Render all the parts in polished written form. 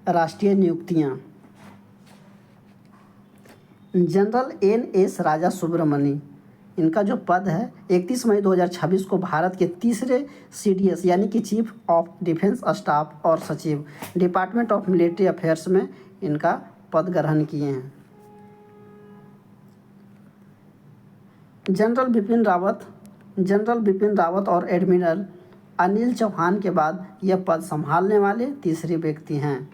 राष्ट्रीय नियुक्तियां। General NS. राजा सुब्रमणी, इनका जो पद है 31 मई 2026 को भारत के तीसरे CDS यानी कि चीफ ऑफ डिफेंस स्टाफ और सचिव डिपार्टमेंट ऑफ मिलिट्री अफेयर्स में इनका पद ग्रहण किए हैं। जनरल बिपिन रावत और एडमिरल अनिल चौहान के बाद यह पद संभालने वाले तीसरे व्यक्ति हैं।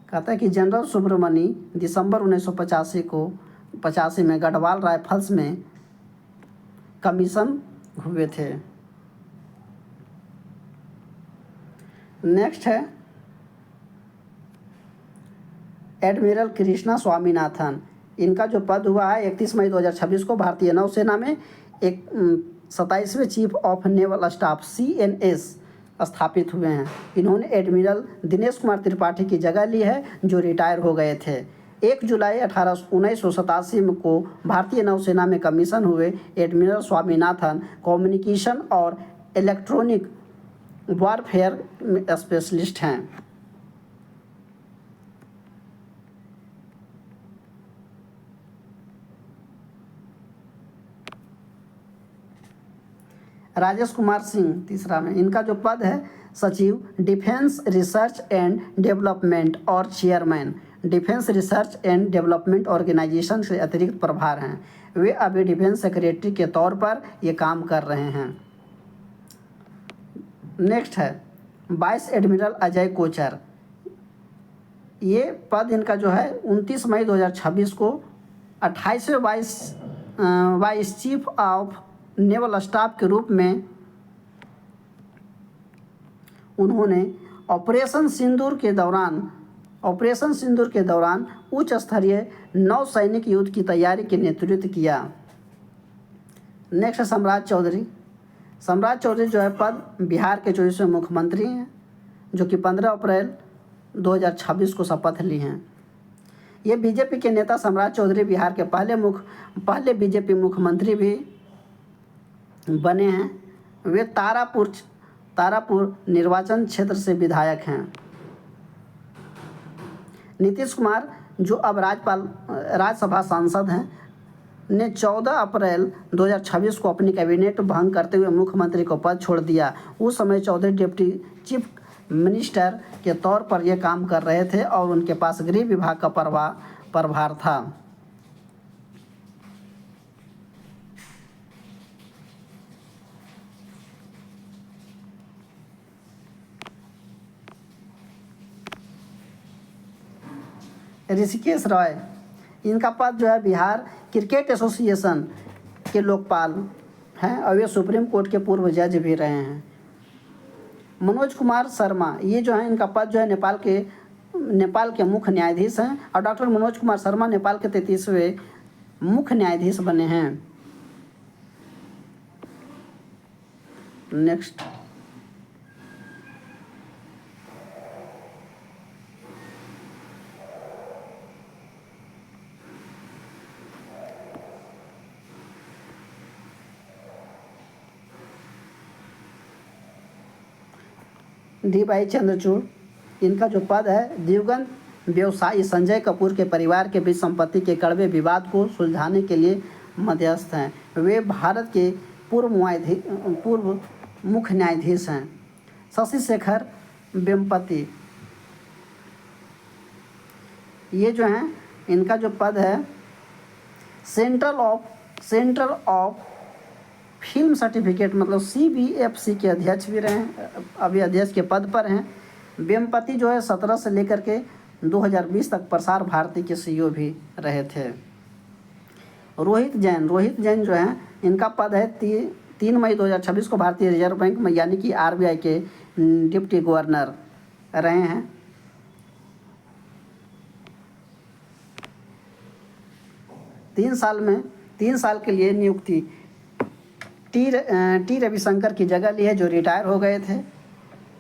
कहता है कि जनरल सुब्रमणी दिसंबर 1985 में गढ़वाल राइफल्स में कमीशन हुए थे। नेक्स्ट है एडमिरल कृष्णा स्वामीनाथन, इनका जो पद हुआ है 31 मई 2026 को भारतीय नौसेना में 27वें chief of naval staff CNS स्थापित हुए हैं। इन्होंने एडमिरल दिनेश कुमार त्रिपाठी की जगह ली है जो रिटायर हो गए थे। 1 जुलाई 1987 को भारतीय नौसेना में कमीशन हुए एडमिरल स्वामीनाथन कम्युनिकेशन और इलेक्ट्रॉनिक वॉरफेयर स्पेशलिस्ट हैं। राजेश कुमार सिंह तीसरा में, इनका जो पद है सचिव डिफेंस रिसर्च एंड डेवलपमेंट और chairman defence research and development organisation से अतिरिक्त प्रभार हैं। वे अभी डिफेंस सेक्रेटरी के तौर पर ये काम कर रहे हैं। नेक्स्ट है वाइस एडमिरल अजय कोचर, ये पद इनका जो है 29 मई 2026 को 28वें vice chief of naval staff के रूप में उन्होंने ऑपरेशन सिंदूर के दौरान उच्च स्तरीय नौसैनिक युद्ध की तैयारी के नेतृत्व किया। नेक्स्ट है सम्राट चौधरी जो है पद बिहार के 24वें मुख्यमंत्री हैं, जो कि 15 अप्रैल 2026 को शपथ ली हैं। ये बीजेपी के नेता सम्राट चौधरी बिहार के पहले बीजेपी मुख्यमंत्री भी बने हैं। वे तारापुर निर्वाचन क्षेत्र से विधायक हैं। नीतीश कुमार जो अब राज्यसभा सांसद हैं ने 14 अप्रैल 2026 को अपनी कैबिनेट भंग करते हुए मुख्यमंत्री को पद छोड़ दिया। उस समय चौधरी डिप्टी चीफ मिनिस्टर के तौर पर यह काम कर रहे थे और उनके पास गृह विभाग का प्रभार था। ऋषिकेश रॉय, इनका पद जो है बिहार क्रिकेट एसोसिएशन के लोकपाल हैं और वे सुप्रीम कोर्ट के पूर्व जज भी रहे हैं। मनोज कुमार शर्मा, ये जो है इनका पद जो है नेपाल के मुख्य न्यायाधीश हैं और डॉक्टर मनोज कुमार शर्मा नेपाल के 33वें मुख्य न्यायाधीश बने हैं। Next D. चंद्रचूड़, इनका जो पद है दिवंगत व्यवसायी संजय कपूर के परिवार के बीच संपत्ति के कड़वे विवाद को सुलझाने के लिए मध्यस्थ हैं। वे भारत के पूर्व मुख्य न्यायाधीश हैं। शशि शेखर वेम्पति, ये जो हैं इनका जो पद है सेंट्रल ऑफ फिल्म सर्टिफिकेट मतलब CBFC के अध्यक्ष भी रहे हैं, अभी अध्यक्ष के पद पर हैं। वेम्पति जो है 17 से लेकर के 2020 तक प्रसार भारती के CEO भी रहे थे। रोहित जैन जो है इनका पद है 3 मई 2026 को भारतीय रिजर्व बैंक में यानी कि RBI के डिप्टी गवर्नर रहे हैं। तीन साल के लिए नियुक्ति टी रविशंकर की जगह ली है जो रिटायर हो गए थे।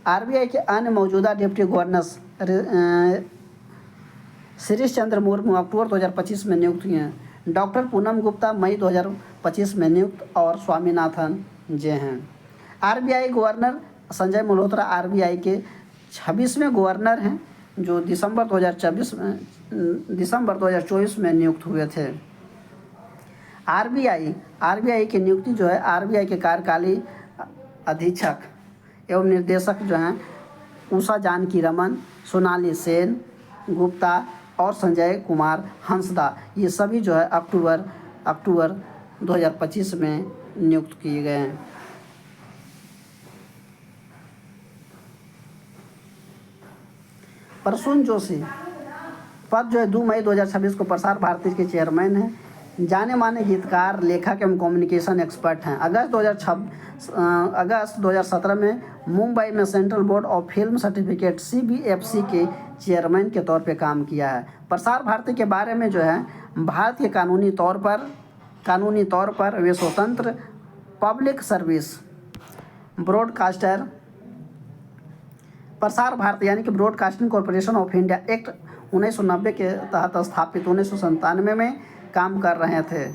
RBI के अन्य मौजूदा डिप्टी गवर्नर्स शिरीष चंद्र मुर्मू अक्टूबर 2025 में नियुक्त हुए हैं। डॉक्टर पूनम गुप्ता मई 2025 में नियुक्त और स्वामीनाथन जे हैं। RBI governor Sanjay Malhotra RBI के 26वें गवर्नर हैं जो दिसंबर 2024 में नियुक्त हुए थे। आरबीआई की नियुक्ति जो है, आरबीआई के कार्यकारी अधीक्षक एवं निर्देशक जो हैं उषा जानकी रमन, सोनाली सेन गुप्ता और संजय कुमार हंसदा, ये सभी जो है अक्टूबर 2025 में नियुक्त किए गए हैं। प्रसून जोशी पद जो है 2 मई 2026 को प्रसार भारती के चेयरमैन हैं। जाने माने गीतकार, लेखक एवं कम्युनिकेशन एक्सपर्ट हैं। अगस्त 2017 में मुंबई में central board of film certificate CBFC के चेयरमैन के तौर पे काम किया है। प्रसार भारती के बारे में जो है, भारत के कानूनी तौर पर वे स्वतंत्र public service broadcaster Prasar Bharati यानी कि broadcasting corporation of India act 1990 के तहत स्थापित 1997 में काम कर रहे थे।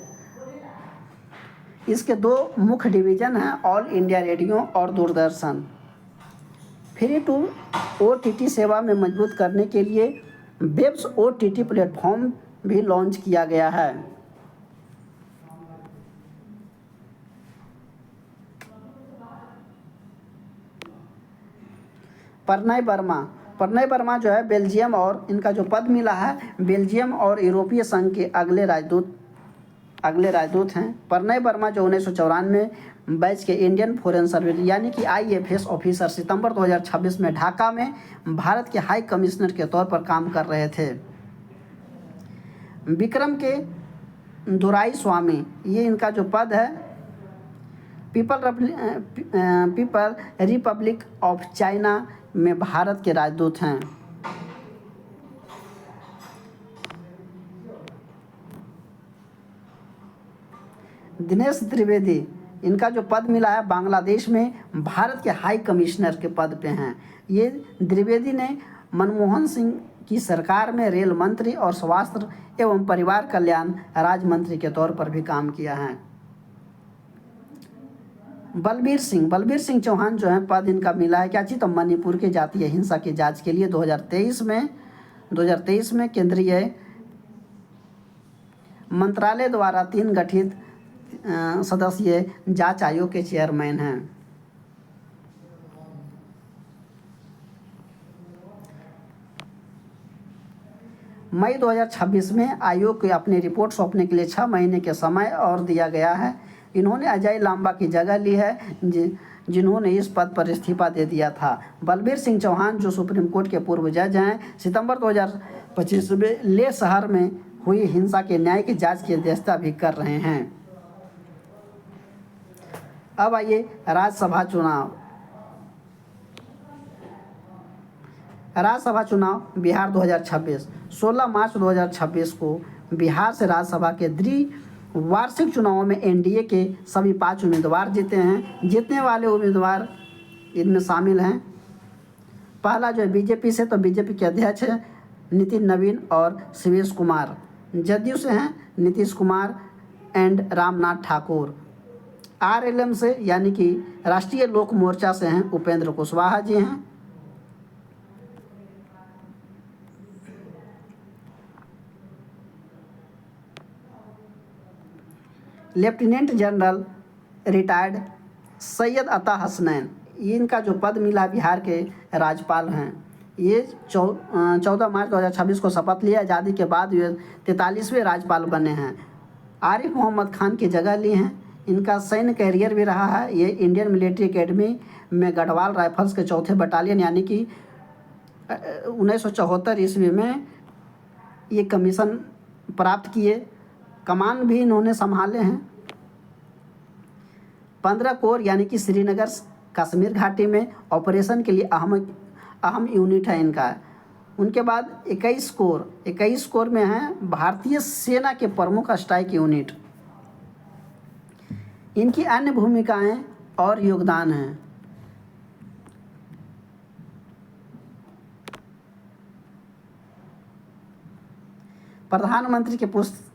इसके 2 मुख्य डिवीज़न हैं, ऑल इंडिया रेडियो और दूरदर्शन। फ्री टू OTT सेवा में मजबूत करने के लिए वेब्स OTT प्लेटफॉर्म भी लॉन्च किया गया है। प्रणय वर्मा जो है बेल्जियम, और इनका जो पद मिला है बेल्जियम और यूरोपीय संघ के अगले राजदूत हैं। प्रणय वर्मा जो 1994 बैच के इंडियन फॉरेन सर्विस यानी कि IFS ऑफिसर सितंबर 2026 में ढाका में भारत के हाई कमिश्नर के तौर पर काम कर रहे थे। विक्रम के दुराई स्वामी, ये इनका जो पद है पीपल रिपब्लिक ऑफ चाइना में भारत के राजदूत हैं। दिनेश त्रिवेदी, इनका जो पद मिला है बांग्लादेश में भारत के हाई कमिश्नर के पद पे हैं। ये द्विवेदी ने मनमोहन सिंह की सरकार में रेल मंत्री और स्वास्थ्य एवं परिवार कल्याण राज्य मंत्री के तौर पर भी काम किया है। बलबीर सिंह चौहान जो है पद इनका मिला है क्या चीज, तो मणिपुर के जातीय हिंसा की जांच के लिए 2023 में केंद्रीय मंत्रालय द्वारा 3 गठित सदस्यीय जांच आयोग के चेयरमैन हैं। मई 2026 में आयोग को अपनी रिपोर्ट सौंपने के लिए 6 महीने के समय और दिया गया है। इन्होंने अजय लांबा की जगह ली है, जिन्होंने इस पद पर इस्तीफा दे दिया था। बलबीर सिंह चौहान जो सुप्रीम कोर्ट के पूर्व जज हैं, सितंबर 2025 में लेह शहर में हुई हिंसा के न्याय की जांच की अध्यक्षता भी कर रहे हैं। अब आइए राज्यसभा चुनाव बिहार 2026। 16 मार्च 2026 को बिहार से राज्यसभा के द्विवार्षिक चुनावों में NDA के सभी 5 उम्मीदवार जीते हैं। जीतने वाले उम्मीदवार इनमें शामिल हैं, पहला जो है बीजेपी से, तो बीजेपी के अध्यक्ष हैं नितिन नवीन और शिवेश कुमार। जदयू से हैं नीतीश कुमार एंड रामनाथ ठाकुर। RLM से यानी कि राष्ट्रीय लोक मोर्चा से हैं उपेंद्र कुशवाहा जी हैं। लेफ्टिनेंट जनरल रिटायर्ड सैयद अता हसनैन, इनका जो पद मिला बिहार के राज्यपाल हैं। ये 14 मार्च 2026 को शपथ लिया। आज़ादी के बाद ये 43वें राज्यपाल बने हैं। आरिफ मोहम्मद खान की जगह ली हैं। इनका सैन्य कैरियर भी रहा है। ये इंडियन मिलिट्री एकेडमी में गढ़वाल राइफल्स के 4थे बटालियन यानी कि 1974 ईस्वी में ये कमीशन प्राप्त किए। कमान भी इन्होंने संभाले हैं। 15 कोर यानी कि श्रीनगर कश्मीर घाटी में ऑपरेशन के लिए अहम यूनिट है इनका। उनके बाद 21 कोर में हैं भारतीय सेना के प्रमुख स्ट्राइक यूनिट। इनकी अन्य भूमिकाएं और योगदान हैं। प्रधानमंत्री के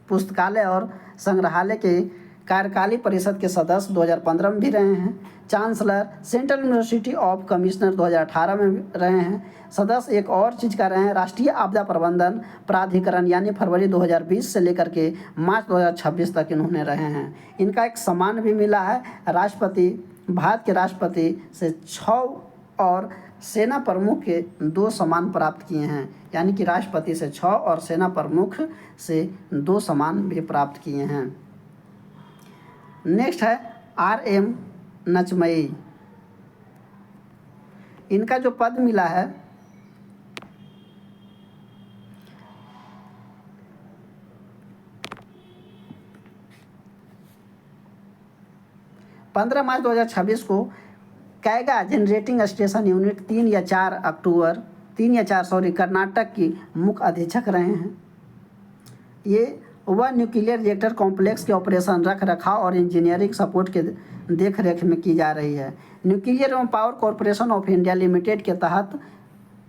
पुस्तकालय और संग्रहालय के कार्यकारी परिषद के सदस्य 2015 में भी रहे हैं। Chancellor central university of commissioner 2018 में भी रहे हैं। सदस्य एक और चीज़ कर रहे हैं, राष्ट्रीय आपदा प्रबंधन प्राधिकरण यानी फरवरी 2020 से लेकर के मार्च 2026 तक इन्होंने रहे हैं। इनका एक सम्मान भी मिला है, राष्ट्रपति भारत के राष्ट्रपति से 6 और सेना प्रमुख के 2 सम्मान प्राप्त किए हैं, यानी कि राष्ट्रपति से 6 और सेना प्रमुख से 2 सम्मान भी प्राप्त किए हैं। नेक्स्ट है RM नचमई। इनका जो पद मिला है पंद्रह मार्च 2026 को कैगा जनरेटिंग स्टेशन यूनिट 3 या 4 कर्नाटक की मुख्य अधीक्षक रहे हैं। ये वह न्यूक्लियर रिएक्टर कॉम्प्लेक्स के ऑपरेशन रख रखाव और इंजीनियरिंग सपोर्ट के देख रेख में की जा रही है। न्यूक्लियर एवं power corporation of India limited के तहत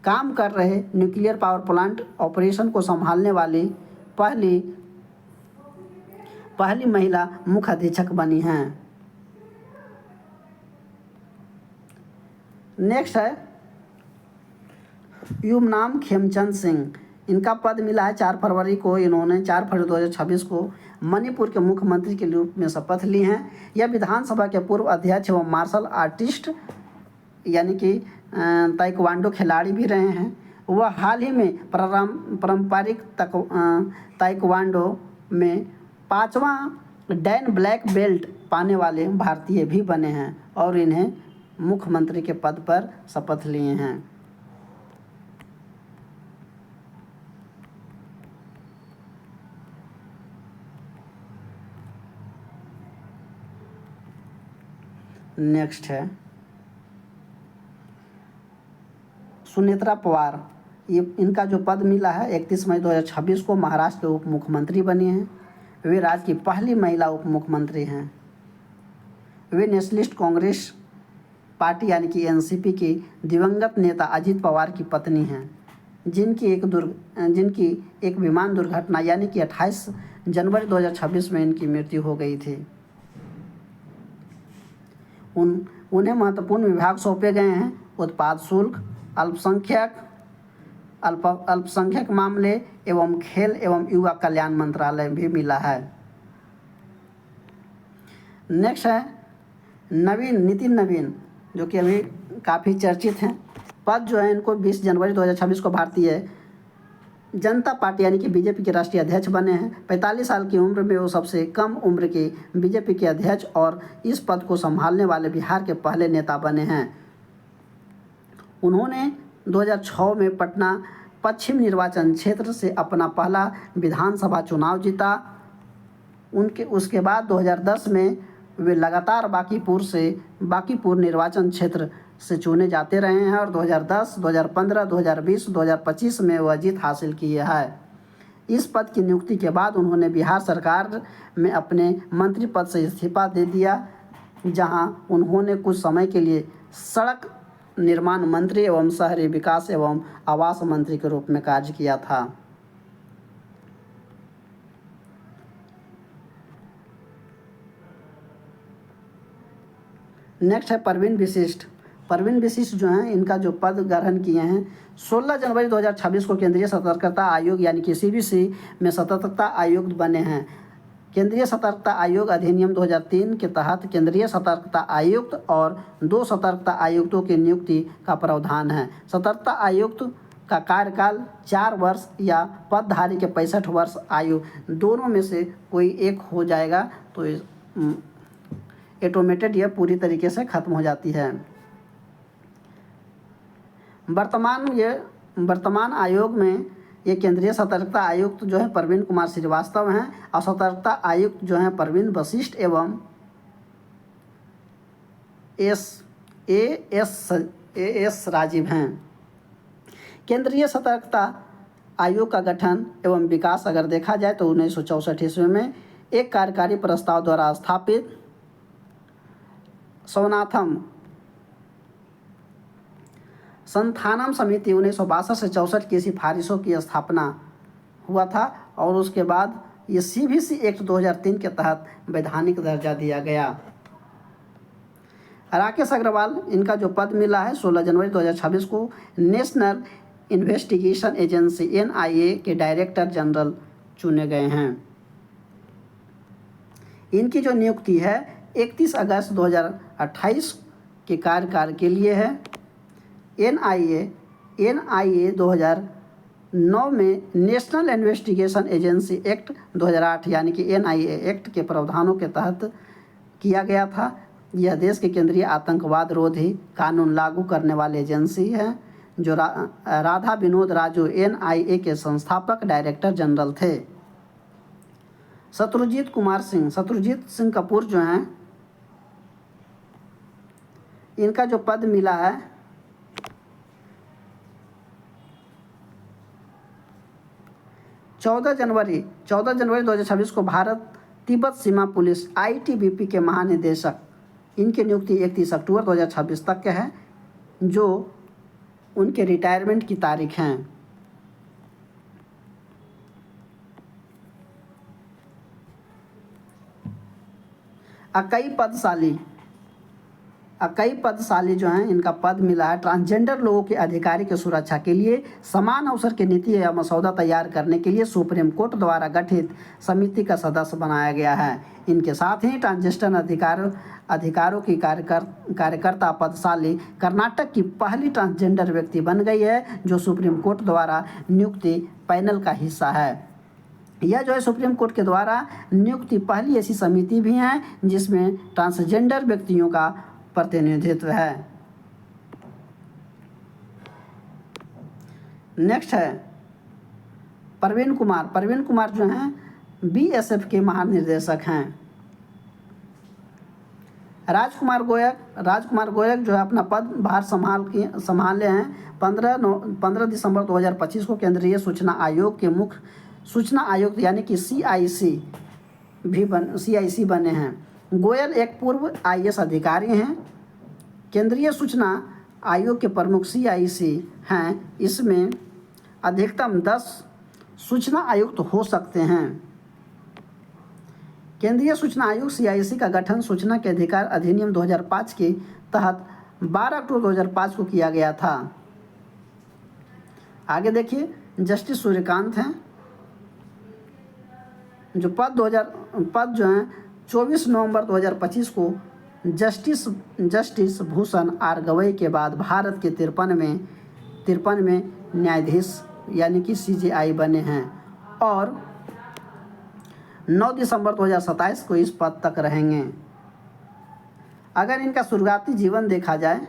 काम कर रहे न्यूक्लियर पावर प्लांट ऑपरेशन को संभालने वाली पहली महिला मुख्य अधीक्षक बनी हैं। नेक्स्ट है युमनाम खेमचंद सिंह। इनका पद मिला है 4 फरवरी को। इन्होंने 4 फरवरी 2026 को मणिपुर के मुख्यमंत्री के रूप में शपथ ली हैं। यह विधानसभा के पूर्व अध्यक्ष एवं मार्शल आर्टिस्ट यानी कि ताइक्वांडो खिलाड़ी भी रहे हैं। वह हाल ही में पारंपरिक ताइक्वांडो में 5वां डैन ब्लैक बेल्ट पाने वाले भारतीय भी बने हैं और इन्हें मुख्यमंत्री के पद पर शपथ लिए हैं। नेक्स्ट है सुनेत्रा पवार। ये इनका जो पद मिला है 31 मई 2026 को महाराष्ट्र के उप मुख्यमंत्री बनी हैं। वे राज्य की पहली महिला उप मुख्यमंत्री हैं। वे नेशनलिस्ट कांग्रेस पार्टी यानी कि NCP की दिवंगत नेता अजित पवार की पत्नी हैं, जिनकी एक विमान दुर्घटना यानी कि 28 जनवरी 2026 में इनकी मृत्यु हो गई थी। उन्हें महत्वपूर्ण विभाग सौंपे गए हैं। उत्पाद शुल्क, अल्पसंख्यक मामले एवं खेल एवं युवा कल्याण मंत्रालय भी मिला है। नेक्स्ट है नितिन नवीन, जो कि अभी काफ़ी चर्चित हैं। पद जो है इनको 20 जनवरी 2026 को भारतीय जनता पार्टी यानी कि BJP के राष्ट्रीय अध्यक्ष बने हैं। 45 साल की उम्र में वो सबसे कम उम्र के BJP के अध्यक्ष और इस पद को संभालने वाले बिहार के पहले नेता बने हैं। उन्होंने 2006 में पटना पश्चिम निर्वाचन क्षेत्र से अपना पहला विधानसभा चुनाव जीता। उसके बाद 2010 में वे लगातार बांकीपुर निर्वाचन क्षेत्र से चुने जाते रहे हैं और 2010, 2015, 2020, 2025 में वह जीत हासिल की है। इस पद की नियुक्ति के बाद उन्होंने बिहार सरकार में अपने मंत्री पद से इस्तीफा दे दिया, जहां उन्होंने कुछ समय के लिए सड़क निर्माण मंत्री एवं शहरी विकास एवं आवास मंत्री के रूप में कार्य किया था। नेक्स्ट है परवीन विशिष्ट। परवीन विशिष्ट जो हैं इनका जो पद ग्रहण किए हैं 16 जनवरी 2026 को केंद्रीय सतर्कता आयोग यानी कि CBC में सतर्कता आयुक्त बने हैं। केंद्रीय सतर्कता आयोग अधिनियम 2003 के तहत केंद्रीय सतर्कता आयुक्त और 2 सतर्कता आयुक्तों की नियुक्ति का प्रावधान है। सतर्कता आयुक्त का कार्यकाल 4 वर्ष या पदधारी के 65 वर्ष आयु दोनों में से कोई एक हो जाएगा तो ऑटोमेटेड यह पूरी तरीके से ख़त्म हो जाती है। वर्तमान आयोग में ये केंद्रीय सतर्कता आयुक्त जो है प्रवीण कुमार श्रीवास्तव हैं और सतर्कता आयुक्त जो हैं परवीन वशिष्ठ एवं एस राजीव हैं। केंद्रीय सतर्कता आयोग का गठन एवं विकास अगर देखा जाए तो 1964 ईस्वी में एक कार्यकारी प्रस्ताव द्वारा स्थापित संथानम समिति 1962 से 64 की सिफारिशों की स्थापना हुआ था और उसके बाद ये CVC एक्ट 2003 के तहत वैधानिक दर्जा दिया गया। राकेश अग्रवाल, इनका जो पद मिला है 16 जनवरी 2026 को नेशनल इन्वेस्टिगेशन एजेंसी NIA के डायरेक्टर जनरल चुने गए हैं। इनकी जो नियुक्ति है 31 अगस्त 2028 के कार्यकाल के लिए है। NIA 2009 में नेशनल इन्वेस्टिगेशन एजेंसी एक्ट 2008 यानी कि NIA एक्ट के प्रावधानों के तहत किया गया था। यह देश के केंद्रीय आतंकवाद रोधी कानून लागू करने वाली एजेंसी है। जो राधा विनोद राजू NIA के संस्थापक डायरेक्टर जनरल थे। शत्रुजीत सिंह कपूर जो हैं, इनका जो पद मिला है 14 जनवरी 2026 को भारत तिब्बत सीमा पुलिस ITBP के महानिदेशक, इनकी नियुक्ति 31 अक्टूबर 2026 तक के है, जो उनके रिटायरमेंट की तारीख हैं। कई पदशाली जो हैं, इनका पद मिला है ट्रांसजेंडर लोगों के अधिकारी की सुरक्षा के लिए समान अवसर की नीति या मसौदा तैयार करने के लिए सुप्रीम कोर्ट द्वारा गठित समिति का सदस्य बनाया गया है। इनके साथ ही ट्रांसजेंडर अधिकारों की कार्यकर्ता पदशाली कर्नाटक की पहली ट्रांसजेंडर व्यक्ति बन गई है, जो सुप्रीम कोर्ट द्वारा नियुक्ति पैनल का हिस्सा है। यह जो है सुप्रीम कोर्ट के द्वारा नियुक्ति पहली ऐसी समिति भी है जिसमें ट्रांसजेंडर व्यक्तियों का प्रतिनिधित्व है। नेक्स्ट है प्रवीण कुमार जो हैं BSF के महानिदेशक हैं। राजकुमार गोयल जो है अपना पदभार संभाले हैं 15 दिसंबर 2025 को केंद्रीय सूचना आयोग के मुख्य सूचना आयुक्त यानी कि CIC बने हैं। गोयल एक पूर्व IAS अधिकारी हैं। केंद्रीय सूचना आयोग के प्रमुख CIC हैं। इसमें अधिकतम 10 सूचना आयुक्त हो सकते हैं। केंद्रीय सूचना आयोग CIC का गठन सूचना के अधिकार अधिनियम 2005 के तहत 12 अक्टूबर 2005 को किया गया था। आगे देखिए जस्टिस सूर्यकांत हैं, जो पद जो हैं 24 नवंबर 2025 को जस्टिस भूषण R गवई के बाद भारत के 53वें न्यायाधीश यानी कि CJI बने हैं और 9 दिसंबर 2027 को इस पद तक रहेंगे। अगर इनका शुरुआती जीवन देखा जाए,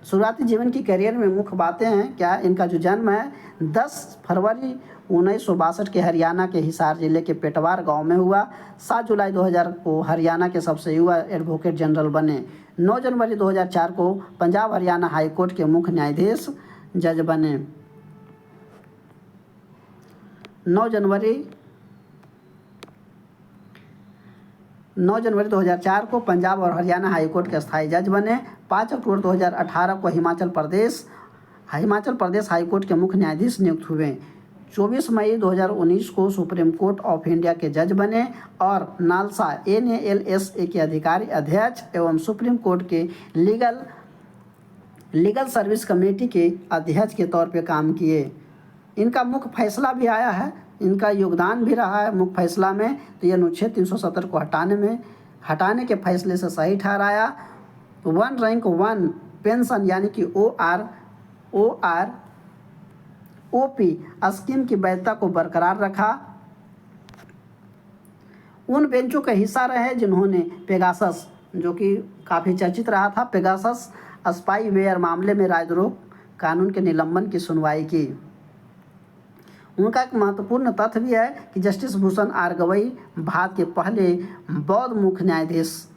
शुरुआती जीवन की करियर में मुख्य बातें हैं क्या। इनका जो जन्म है 10 फरवरी 1962 के हरियाणा के हिसार जिले के पेटवार गांव में हुआ। 7 जुलाई 2000 को हरियाणा के सबसे युवा एडवोकेट जनरल बने। 9 जनवरी 2004 को पंजाब हरियाणा हाई कोर्ट के मुख्य न्यायाधीश जज बने। 9 जनवरी 2004 को पंजाब और हरियाणा हाई कोर्ट के स्थायी जज बने। 5 अक्टूबर 2018 को हिमाचल प्रदेश हाई कोर्ट के मुख्य न्यायाधीश नियुक्त हुए। 24 मई 2019 को सुप्रीम कोर्ट ऑफ इंडिया के जज बने और नालसा NALSA के अधिकारी अध्यक्ष एवं सुप्रीम कोर्ट के लीगल सर्विस कमेटी के अध्यक्ष के तौर पे काम किए। इनका मुख्य फैसला भी आया है, इनका योगदान भी रहा है मुख्य फैसला में। तो यह अनुच्छेद 370 को हटाने के फैसले से सही ठहराया। 1 रैंक 1 पेंशन यानी कि OP स्कीम की वैधता को बरकरार रखा। उन बेंचों का हिस्सा रहे जिन्होंने पेगासस, जो कि काफ़ी चर्चित रहा था, पेगासस स्पाईवेयर मामले में राजद्रोह कानून के निलंबन की सुनवाई की। उनका एक महत्वपूर्ण तथ्य भी है कि जस्टिस भूषण R गवई भारत के पहले बौद्ध मुख्य न्यायाधीश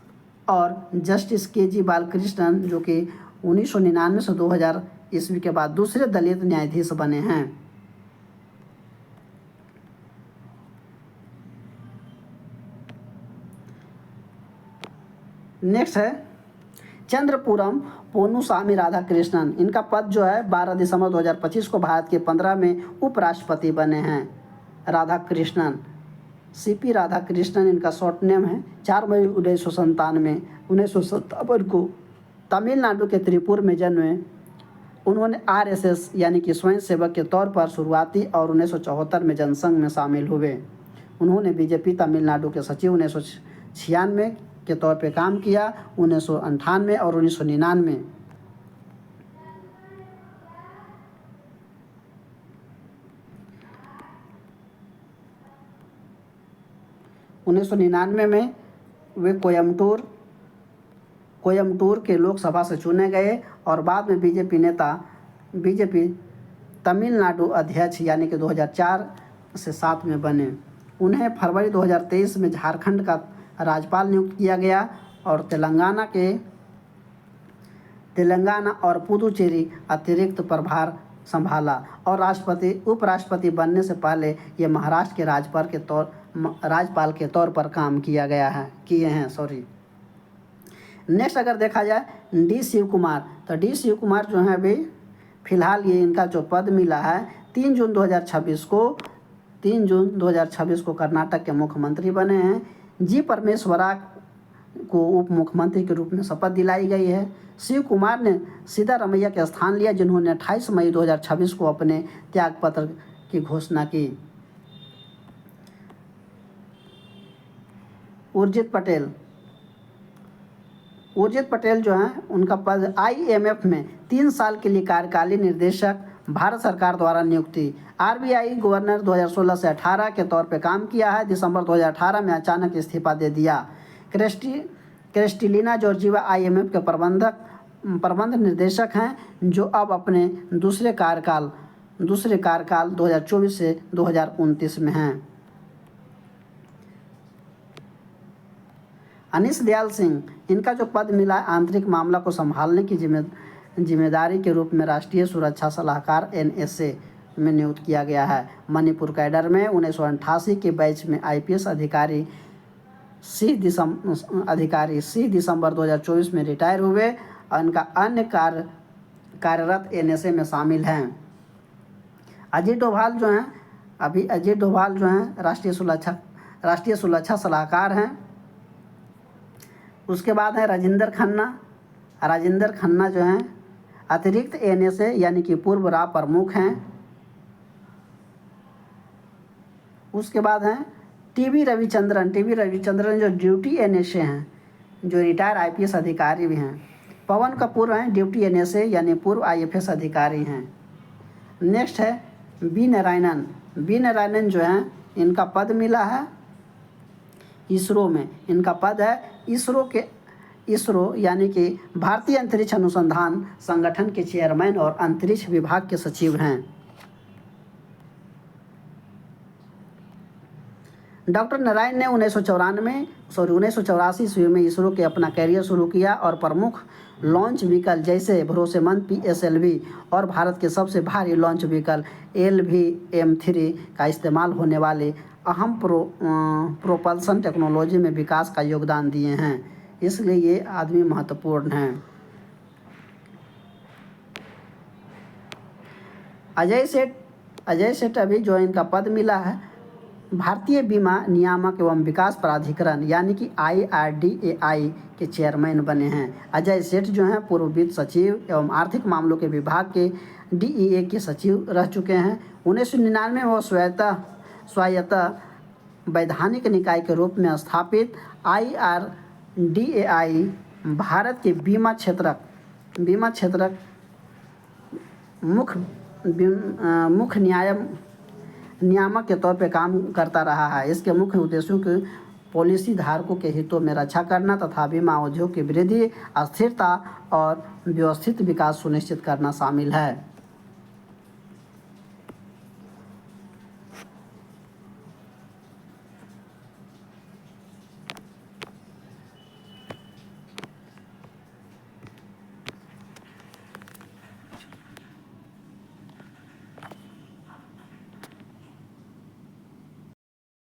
और जस्टिस KG बालकृष्णन जो कि 1999 से 2000 ईस्वी के बाद दूसरे दलित न्यायाधीश बने हैं। नेक्स्ट है चंद्रपुरम पोनुसामी राधाकृष्णन। इनका पद जो है 12 दिसंबर 2025 को भारत के 15वें उपराष्ट्रपति बने हैं। राधाकृष्णन, CP राधाकृष्णन इनका शॉर्ट नेम है। 4 मई 1957 को तमिलनाडु के त्रिपुर में जन्म हुए। उन्होंने RSS यानी कि स्वयं सेवक के तौर पर शुरुआती और 1974 में जनसंघ में शामिल हुए। उन्होंने BJP तमिलनाडु के सचिव 1996 के तौर पे काम किया, 1998 और 1999। 1999 में वे कोयम्बटूर के लोकसभा से चुने गए और बाद में बीजेपी तमिलनाडु अध्यक्ष यानी कि 2004 से 7 में बने। उन्हें फरवरी 2023 में झारखंड का राज्यपाल नियुक्त किया गया और तेलंगाना और पुदुचेरी अतिरिक्त प्रभार संभाला और उपराष्ट्रपति बनने से पहले ये महाराष्ट्र के राज्यपाल के तौर पर काम किए हैं। नेक्स्ट अगर देखा जाए डी शिव कुमार, तो डी शिव कुमार जो है अभी फिलहाल ये इनका जो पद मिला है 3 जून 2026 को कर्नाटक के मुख्यमंत्री बने हैं। जी परमेश्वरा को उप मुख्यमंत्री के रूप में शपथ दिलाई गई है। शिव कुमार ने सिद्धारमैया का स्थान लिया, जिन्होंने 28 मई 2026 को अपने त्यागपत्र की घोषणा की। उर्जित पटेल जो हैं उनका पद IMF में 3 साल के लिए कार्यकारी निर्देशक, भारत सरकार द्वारा नियुक्ति। RBI गवर्नर 2016 से 18 के तौर पे काम किया है। दिसंबर 2018 में अचानक इस्तीफा दे दिया। क्रिस्टलिना जॉर्जिवा IMF के प्रबंध निर्देशक हैं, जो अब अपने दूसरे कार्यकाल 2024 से 2029 में हैं। अनीश दयाल सिंह, इनका जो पद मिला आंतरिक मामला को संभालने की जिम्मेदारी के रूप में राष्ट्रीय सुरक्षा सलाहकार NSA में नियुक्त किया गया है। मणिपुर कैडर में 1988 के बैच में IPS अधिकारी 30 दिसंबर 2024 में रिटायर हुए और इनका अन्य कार्यरत NSA में शामिल हैं। अजीत डोभाल जो हैं राष्ट्रीय सुरक्षा सलाहकार हैं। उसके बाद है राजेंद्र खन्ना जो हैं अतिरिक्त NSA यानी कि पूर्व राव प्रमुख हैं। उसके बाद हैं टीवी रविचंद्रन जो ड्यूटी NSA हैं, जो रिटायर IPS अधिकारी भी हैं। पवन कपूर हैं ड्यूटी NSA यानी पूर्व IFS अधिकारी हैं। नेक्स्ट है बी नारायणन जो हैं इनका पद मिला है इसरो में। इनका पद है इसरो यानी कि भारतीय अंतरिक्ष अनुसंधान संगठन के चेयरमैन और अंतरिक्ष विभाग के सचिव हैं। डॉक्टर नारायण ने 1984 ईस्वी में इसरो के अपना कैरियर शुरू किया और प्रमुख लॉन्च व्हीकल जैसे भरोसेमंद PSLV और भारत के सबसे भारी लॉन्च व्हीकल LVM-3 का इस्तेमाल होने वाले अहम प्रोपल्सन टेक्नोलॉजी में विकास का योगदान दिए हैं, इसलिए ये आदमी महत्वपूर्ण हैं। अजय सेठ अभी जो इनका पद मिला है भारतीय बीमा नियामक एवं विकास प्राधिकरण यानी कि IRDAI के चेयरमैन बने हैं। अजय सेठ जो हैं पूर्व वित्त सचिव एवं आर्थिक मामलों के विभाग के DEA के सचिव रह चुके हैं। 1999 में वो स्वायत्त वैधानिक निकाय के रूप में स्थापित IRDAI भारत के बीमा क्षेत्रक मुख्य नियामक के तौर पे काम करता रहा है। इसके मुख्य उद्देश्यों के पॉलिसी धारकों के हितों में रक्षा करना तथा बीमा उद्योग की वृद्धि, स्थिरता और व्यवस्थित विकास सुनिश्चित करना शामिल है।